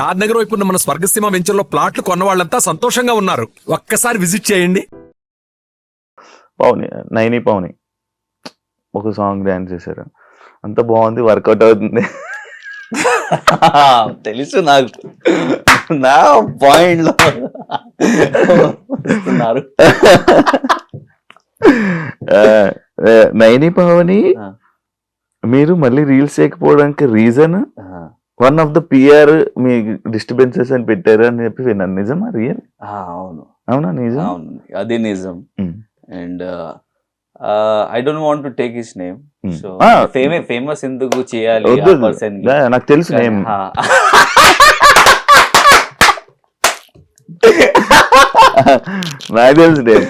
షాద్ నగర్ వైపు ఉన్న మన స్వర్గసీమ వెంచర్లో ప్లాట్లు కొన్న వాళ్ళంతా సంతోషంగా ఉన్నారు. ఒక్కసారి విజిట్ చేయండి. పవని నైని పవని ఒక సాంగ్ డాన్స్ చేశారు, అంత బాగుంది, వర్కౌట్ అవుతుంది. తెలుసు నాకు, నా పాయింట్ లో వస్తున్నారు. నైని పవని మీరు మళ్ళీ రీల్స్ చేయకపోవడానికి reason one of the PR మీ డిస్టర్బెన్సెస్ అని పెట్టారు అని చెప్పి విన్నాను. నిజమా? రియల్? అవును. అవునా? నిజం? అవును, అది నిజం. And I don't want to take his name. So famous ఎందుకు చేయాలి ఆ పర్సన్? నాకు తెలుసు నేమ్. నాకు తెలుసు నేమ్.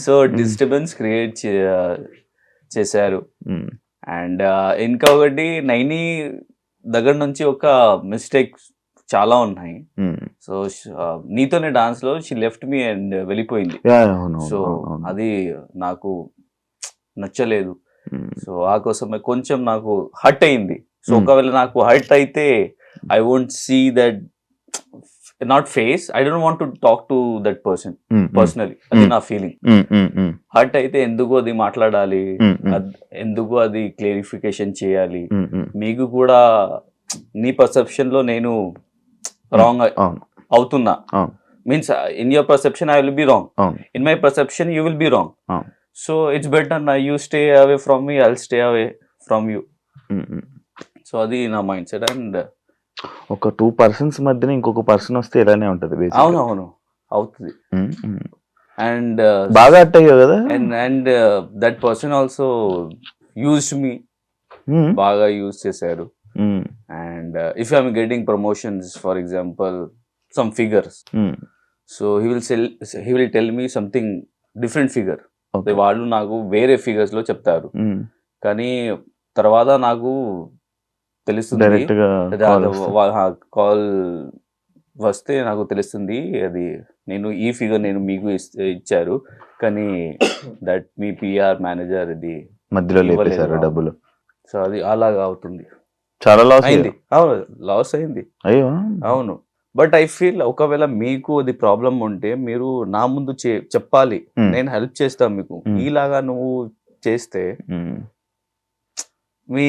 సో డిస్టర్బెన్స్ క్రియేట్ చేశారు. అండ్ ఇంకొకటి నైని దగ్గర నుంచి ఒక మిస్టేక్ చాలా ఉన్నాయి. సో నీతోనే డాన్స్ లో షీ లెఫ్ట్ మీ అండ్ వెళ్ళిపోయింది. సో అది నాకు నచ్చలేదు. సో ఆ కోసమే కొంచెం నాకు హర్ట్ అయింది. సో ఒకవేళ నాకు హర్ట్ అయితే I won't see that, not face, I don't want to talk to that person personally. అది నా ఫీలింగ్. హర్ట్ అయితే ఎందుకు అది మాట్లాడాలి, ఎందుకు అది క్లారిఫికేషన్ చేయాలి? మీకు కూడా నీ పర్సెప్షన్ లో నేను రాంగ్ అవుతున్నా, means in your perception I will be wrong, in my perception you will be wrong. So it's better నా, you stay away from me, I will stay away from you. So అది నా mind set. And ఒక 2 persons మధ్యన ఇంకొక person వస్తే ఇలానే ఉంటది. అవునవును, అవుతుంది. అండ్ బాగా అట్ అయ్యో కదా. And that person also used me, బాగా యూజ్ చేశారు. And if I'm getting promotions, for example some figures, so he will tell me something different figure. వాళ్ళు నాకు వేరే ఫిగర్స్ లో చెప్తారు, కానీ తర్వాత నాకు తెలుస్తుంది, కాల్ వస్తే నాకు తెలుస్తుంది అది నేను ఈ ఫిగర్ నేను మీకు ఇచ్చారు, కానీ దట్ మీ పిఆర్ మేనేజర్ ఇది మధ్యలో లేపేశారు డబ్బులు. సో అది అలాగా అవుతుంది. చాలా లాస్ అయింది. అవును, లాస్ అయింది. అయ్యో అవును. బట్ ఐ ఫీల్ ఒకవేళ మీకు అది ప్రాబ్లం ఉంటే మీరు నా ముందు చెప్పాలి, నేను హెల్ప్ చేస్తాను మీకు. ఈలాగా నువ్వు చేస్తే మీ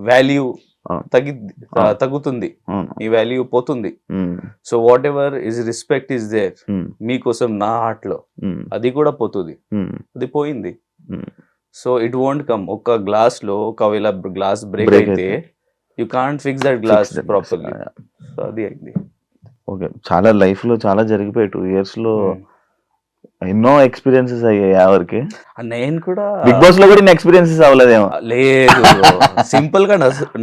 వాల్యూ తగ్గుతుంది, మీ వాల్యూ పోతుంది. So whatever is respect is there మీకోసం నా హార్ట్ లో, అది కూడా పోతుంది. అది పోయింది. So it won't come. ఒక గ్లాస్ లో ఒకవేళ గ్లాస్ బ్రేక్ అయితే you can't fix that glass properly. సో అది అయింది. ఓకే, చాలా లైఫ్ లో చాలా జరిగిపోయి 2 years లో ఎన్నో ఎక్స్పీరియన్సెస్ అయ్యాయి ఎవరికి. నేను కూడా బిగ్ బాస్ లో కూడా ఎక్స్పీరియన్సెస్ అవ్వలేదేమో. లేదు, సింపుల్ గా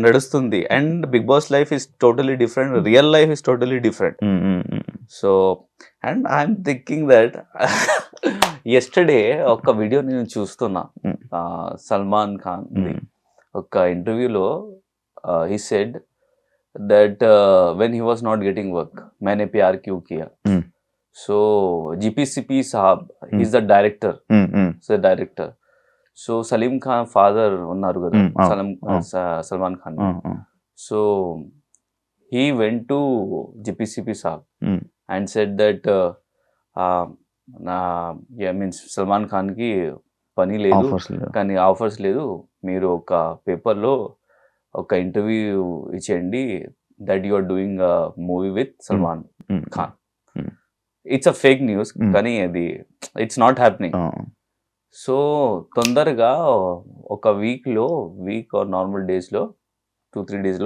నడుస్తుంది. And Bigg Boss life is totally different, real life is totally different. So and I'm thinking that yesterday ఒక వీడియో నేను చూస్తున్నా, సల్మాన్ ఖాన్ ఒక ఇంటర్వ్యూలో he said that when he was not getting work, मैंने प्यार क्यों किया. So GPCP साहब, he is the director, so director. So Salim Khan father unnaru kada, Salman Khan. So he went to GPCP साहब and said that means Salman Khan ki pani లేదు, కానీ offers లేదు, మీరు ఒక పేపర్లో ఒక ఇంటర్వ్యూ ఇచ్చేయండి, that you are doing movie with Salman Khan. It's a fake news, కానీ అది ఇట్స్ నాట్ హ్యాపెనింగ్. సో తొందరగా ఒక వీక్ ఆర్ నార్మల్ డేస్లో 2-3 days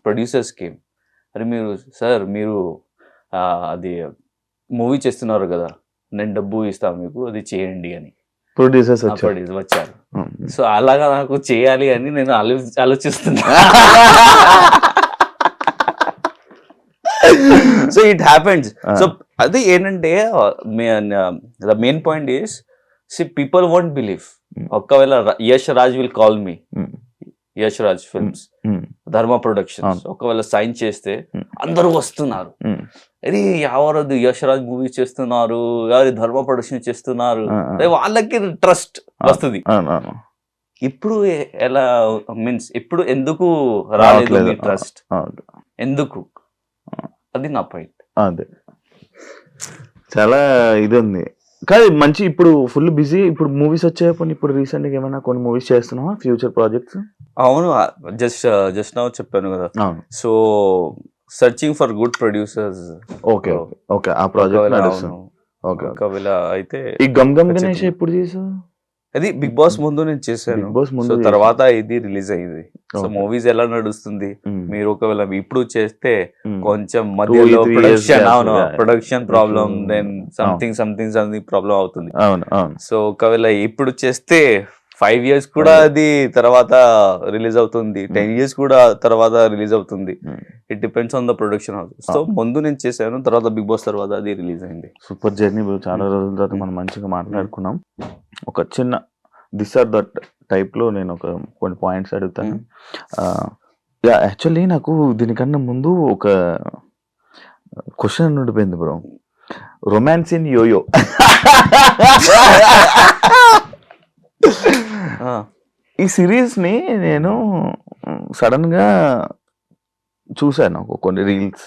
ప్రొడ్యూసర్స్ కేమ్, అరే మీరు సార్ మీరు అది మూవీ చేస్తున్నారు కదా, నేను డబ్బు ఇస్తాను మీకు, అది చేయండి అని ప్రొడ్యూసర్స్ వచ్చారు. సో అలాగా నాకు చేయాలి అని నేను ఆలోచిస్తున్నా. So it happens. సో అది ఏంటంటే the main point is, people won't believe. ఒకవేళ Yash Raj will call me, Yash Raj films, Dharma productions, ఒకవేళ సైన్ చేస్తే అందరూ వస్తున్నారు, అరే ఎవరది యష్ రాజ్ మూవీ చేస్తున్నారు, ఎవరి ధర్మ ప్రొడక్షన్ చేస్తున్నారు, వాళ్ళకి ట్రస్ట్ వస్తుంది. ఇప్పుడు ఎలా మీన్స్ ఇప్పుడు ఎందుకు రాలేదు మీ ట్రస్ట్? ఎందుకు, అది నా పాయింట్. అదే చాలా ఇది ఉంది. కాదు మంచి ఇప్పుడు ఫుల్ బిజీ, ఇప్పుడు మూవీస్ వచ్చాయి. ఇప్పుడు రీసెంట్ గా ఏమైనా కొన్ని మూవీస్ చేస్తున్నావా, ఫ్యూచర్ ప్రాజెక్ట్స్? అవును, జస్ట్ నౌ చెప్పాను కదా. అవును. So searching for good producers. Okay okay okay, ఆ ప్రాజెక్ట్ నడుస్తుంది. ఓకే. ఒకవేళ అయితే ఈ గమ్ గమ్ గణేష్ ఎప్పుడు చేసావు? అది బిగ్ బాస్ ముందు నేను చేశాను. బిగ్ బాస్ ముందు సో తర్వాత ఇది రిలీజ్ అయింది. So Okay. మూవీస్ ఎలా నడుస్తుంది, మీరు ఒకవేళ ఇప్పుడు చేస్తే Hmm. కొంచెం మధ్యలో 2-3 ప్రొడక్షన్, years అవును, yeah. ప్రొడక్షన్ ప్రాబ్లం, కొంచెం, దెన్ సంథింగ్ ప్రాబ్లం అవుతుంది. అవును అవును. సో ఒకవేళ ఇప్పుడు చేస్తే 5 years కూడా అది తర్వాత రిలీజ్ అవుతుంది, 10 years కూడా తర్వాత రిలీజ్ అవుతుంది. It depends on the production house. So ముందు నేను చేశాను, తర్వాత బిగ్ బాస్ తర్వాత అది రిలీజ్ అయింది. Super journey bro. చాలా రోజుల తర్వాత మనం మంచిగా మాట్లాడుకున్నాం. ఒక చిన్న దిస్ ఆర్ దట్ టైప్ లో నేను ఒక కొన్ని పాయింట్స్ అడుగుతాను. యాక్చువల్లీ నాకు దీనికన్నా ముందు ఒక క్వశ్చన్ ఉండిపోయింది బ్రో. రొమాన్స్ ఇన్ యోయో. ఈ సిరీస్ ని నేను సడన్ గా చూసాను, కొన్ని రీల్స్,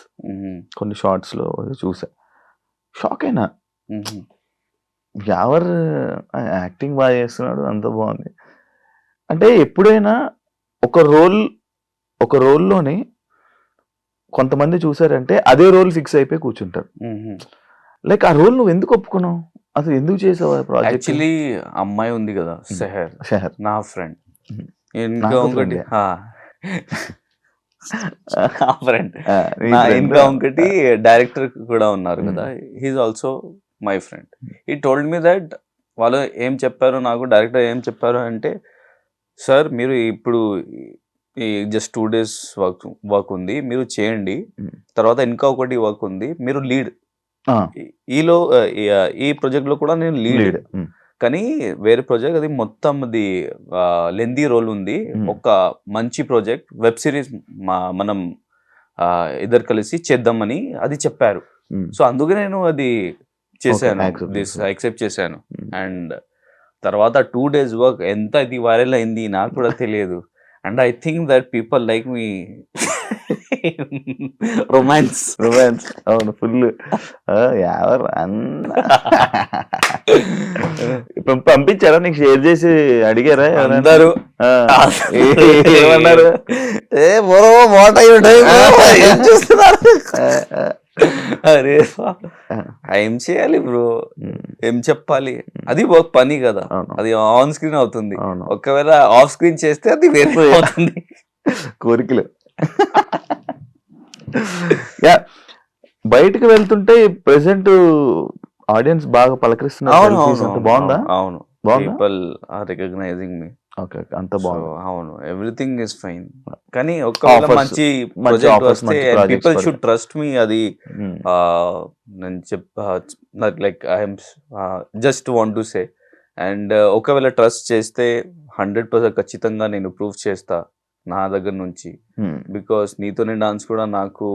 కొన్ని షార్ట్స్ లో చూసా. షాక్ అయినా, ఎవరు యాక్టింగ్ బాగా చేస్తున్నాడు, అంత బాగుంది. అంటే ఎప్పుడైనా ఒక రోల్లోని కొంతమంది చూసారంటే అదే రోల్ ఫిక్స్ అయిపోయి కూర్చుంటారు. లైక్ ఆ రోల్ నువ్వు ఎందుకు ఒప్పుకున్నావు, అసలు ఎందుకు చేసావు ప్రాజెక్ట్? యాక్చువల్లీ అమ్మాయి ఉంది కదా షహర్, నా ఫ్రెండ్. ఇంకా ఒకటి ఫ్రెండ్, ఇంకా ఒకటి డైరెక్టర్ కూడా ఉన్నారు కదా, హీఈస్ ఆల్సో మై ఫ్రెండ్. ఈ టోల్డ్ మీ దట్, వాళ్ళు ఏం చెప్పారు నాకు, డైరెక్టర్ ఏం చెప్పారు అంటే, సార్ మీరు ఇప్పుడు ఈ జస్ట్ 2 days వర్క్ ఉంది, మీరు చేయండి, తర్వాత ఇంకా ఒకటి వర్క్ ఉంది, మీరు లీడ్. ఈ ప్రాజెక్ట్ లో కూడా నేను లీడ్, కానీ వేరే ప్రాజెక్ట్ అది మొత్తం అది లెందీ రోల్ ఉంది, ఒక మంచి ప్రాజెక్ట్, వెబ్ సిరీస్ మనం ఇద్దరు కలిసి చేద్దామని అది చెప్పారు. సో అందుకే నేను అది చేశాను, యాక్సెప్ట్ చేశాను. అండ్ తర్వాత 2 days వర్క్ ఎంత ఇది వైరల్ అయింది నాకు కూడా తెలియదు. And I think that people like me romance. అవును, ఫుల్. ఎవరు పంపించారా నీకు, షేర్ చేసి అడిగారా అందరూ? ఏమన్నారు? అరే ఏం చేయాలి బ్రో, ఏం చెప్పాలి, అది ఒక పని కదా, అది ఆన్ స్క్రీన్ అవుతుంది, ఒకవేళ ఆఫ్ స్క్రీన్ చేస్తే అది వేరే అవుతుంది. కోరికలు. బయటకు వెళ్తుంటే ప్రెసెంట్ ఆడియన్స్ బాగా పలకరిస్తున్నారు. బాగుందా? అవును, పీపుల్ ఆర్ రికగ్నైజింగ్ మీ. ఓకే, అంత బాగుంది. అవును, ఎవ్రీథింగ్ ఇస్ ఫైన్. కానీ ఒకవేళ మంచి ప్రాజెక్ట్ వస్తే పీపుల్ షుడ్ ట్రస్ట్ మీ. అది నేను like I'm just want to say. And ఒకవేళ ట్రస్ట్ చేస్తే 100% ఖచ్చితంగా నేను ప్రూవ్ చేస్తా నా దగ్గర నుంచి. బికాస్ నీతోనే డాన్స్ కూడా నాకు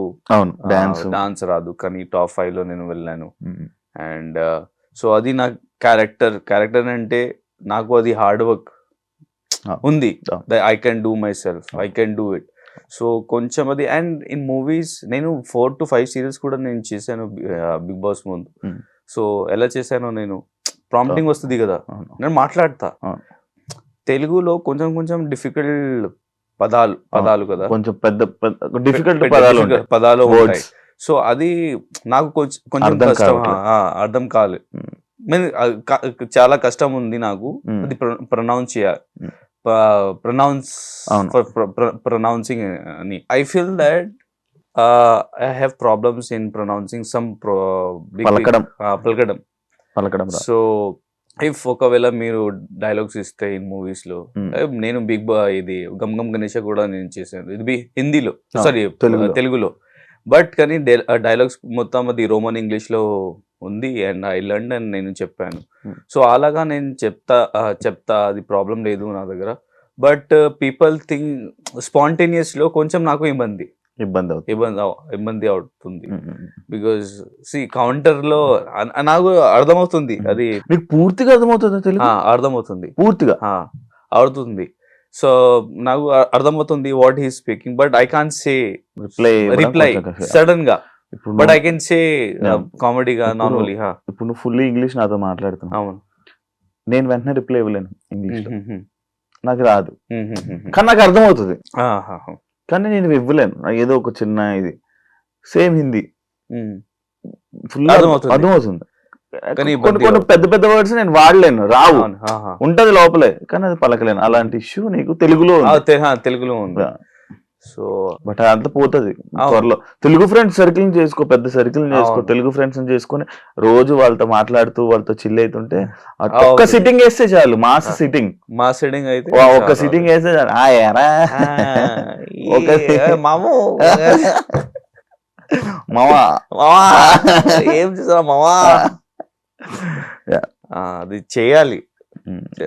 డాన్స్ రాదు, కానీ టాప్ 5 లో నేను వెళ్ళాను. అండ్ సో అది నా క్యారెక్టర్ అంటే నాకు అది హార్డ్ వర్క్ ఉంది. I can do my self, I can do it. So కొంచెం అది. అండ్ ఇన్ మూవీస్ నేను 4 to 5 series కూడా నేను చేశాను బిగ్ బాస్ ముందు. సో ఎలా చేశానో, నేను ప్రాంప్టింగ్ వస్తుంది కదా, నేను మాట్లాడతా తెలుగులో కొంచెం డిఫికల్ట్ పదాలు కదా, కొంచెం పెద్ద డిఫికల్ట్ పదాలు ఉంటాయి. సో అది నాకు కొంచెం కష్టం, అర్థం కాలేదు. చాలా కష్టం ఉంది నాకు అది ప్రొనౌన్స్ చేయాలి, ప్రొనౌన్సింగ్ అని. I feel that I have problems in pronouncing some పలకడం. సో ఇఫ్ ఒకవేళ మీరు డైలాగ్స్ ఇస్తే ఇన్ మూవీస్ లో, నేను ఇది గమ్ గమ్ గణేష కూడా నేను చేశాను, ఇది హిందీలో, సారీ తెలుగులో. బట్ కానీ డైలాగ్స్ మొత్తం అది రోమన్ ఇంగ్లీష్ లో ఉంది. అండ్ ఐ లర్న్ అండ్ నేను చెప్పాను. సో అలాగా నేను చెప్తా అది ప్రాబ్లం లేదు నా దగ్గర. బట్ పీపుల్ థింక్ స్పాంటేనియస్ లో కొంచెం నాకు ఇబ్బంది అవుతుంది. బికాస్ కౌంటర్ లో నాకు అర్థమవుతుంది, అది మీకు పూర్తిగా అర్థమవుతుంది, అర్థమవుతుంది, పూర్తిగా అవుతుంది. సో నాకు అర్థమవుతుంది what he speaking, but I can't say reply sudden గా, ఇప్పుడు but I can say Yeah. కామెడీగా ఇప్పుడు- నార్మలీ. ఇప్పుడు నువ్వు ఫుల్లీ ఇంగ్లీష్ నాతో మాట్లాడుతున్నావు, అవును. నేను వెంటనే రిప్లై ఇవ్వలేను ఇంగ్లీష్ లో, మ్మ్. నాకు రాదు, మ్మ్. కానీ నాకు అర్థమవుతుంది, ఆహా. కానీ నేను ఇవ్వలేను. నాకు ఏదో ఒక చిన్న ఇది సేమ్ హిందీ మ్మ్. ఫుల్ అర్థమవుతుంది. అర్థమవుతుంది, కానీ కొన్ని కొన్ని పెద్ద పెద్ద వర్డ్స్ నేను వాడలేను, రావు, అవును. ఆహా. ఉంటది లోపలే కానీ అది పలకలేను. అలాంటి ఇష్యూ నీకు తెలుగులో ఆ, ఉంది. తెలుగులో ఉంది. Yeah. సో బట్ అదంతా పోతుంది అవును. త్వరలో. తెలుగు ఫ్రెండ్స్ సర్కిల్ చేసుకో, పెద్ద సర్కిల్ చేసుకో, అవును. తెలుగు ఫ్రెండ్స్ చేసుకొని రోజు వాళ్ళతో మాట్లాడుతూ వాళ్ళతో చిల్ అవుతుంటే ఆ ఆ, ఒక్క okay. సిట్టింగ్ వేస్తే చాలు, మాస్ సిట్టింగ్, మా సెట్టింగ్ అయితే ఒక్క చాలా. సిట్టింగ్ వేస్తే చాలు. ఆ ఏరా ఒక- మాము మావా మావా ఏం చేసా మావా. Yeah. అది చేయాలి,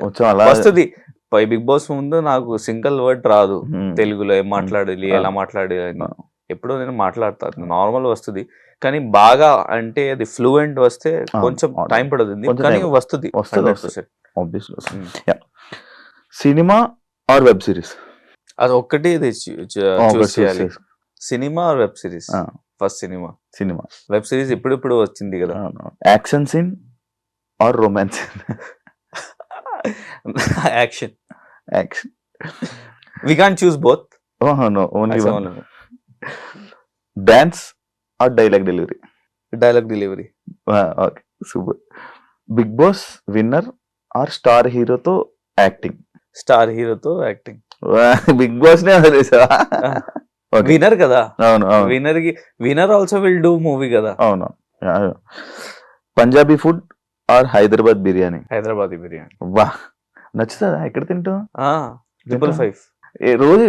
వచ్చాం అలా వస్తుంది. పై బిగ్ బాస్ ముందు నాకు సింగిల్ వర్డ్ రాదు Hmm. తెలుగులో, ఏం మాట్లాడాలి, ఎలా మాట్లాడాలి అని. Ah. ఎప్పుడో నేను మాట్లాడతాను, నార్మల్ వస్తుంది, కానీ బాగా అంటే అది ఫ్లూయెంట్ వస్తే Ah. కొంచెం టైం పడుతుంది, కొంచెం కానీ time. వస్తుంది. వస్తుంది, 100%. Obviously. Hmm. Cinema or web series? అది ఒక్కటి చూస్ చేయాలి, cinema or web series. Ah. First cinema, cinema. Web series ఇప్పుడు వచ్చింది కదా. Action scene or romance? Action. Action. We can't choose both. No, only one. Dance or dialogue delivery? Dialogue delivery. Okay, super. Bigg Boss winner or star హీరోతో acting? Star హీరోతో acting. Bigg Boss నే వదిలేసావా? Okay. Winner కదా, అవును అవును winner also will do movie కదా. అవును. Punjabi food or Hyderabad biryani? Hyderabad biryani. వా, నచ్చుతుందా? ఎక్కడ తింటావు? 555.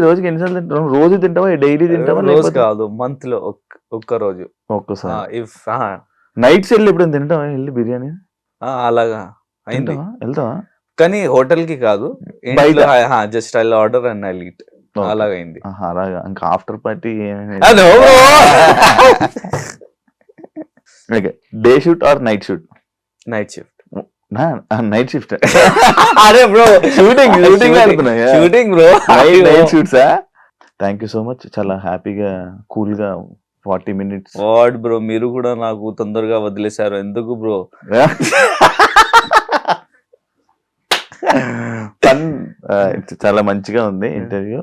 రోజుకి ఎన్నిసార్లు తింటావు? రోజు తింటావా, డైలీ తింటావా? రోజు లేకపోతే కాదు, మంత్ లో ఒక్క రోజు. ఒక్కసారి. ఇఫ్ నైట్స్ వెళ్ళి ఎప్పుడైనా తింటావా వెళ్ళి బిర్యానీ? అలాగా అయింది, తింటావా? వెళ్తావా? కానీ హోటల్ కి కాదు, బయట? Just I order and I eat. Okay. అలాగా అయింది. అలాగా ఇంకా after party okay. Day shoot or night shoot? Night shift. Night shift. అరే bro, shooting shooting bro. Night షూట్సా? Thank you so much. చాలా హ్యాపీగా కూల్ గా 40 minutes. వాట్ బ్రో, మీరు కూడా నాకు తొందరగా వదిలేశారు ఎందుకు బ్రో? చాలా మంచిగా ఉంది ఇంటర్వ్యూ.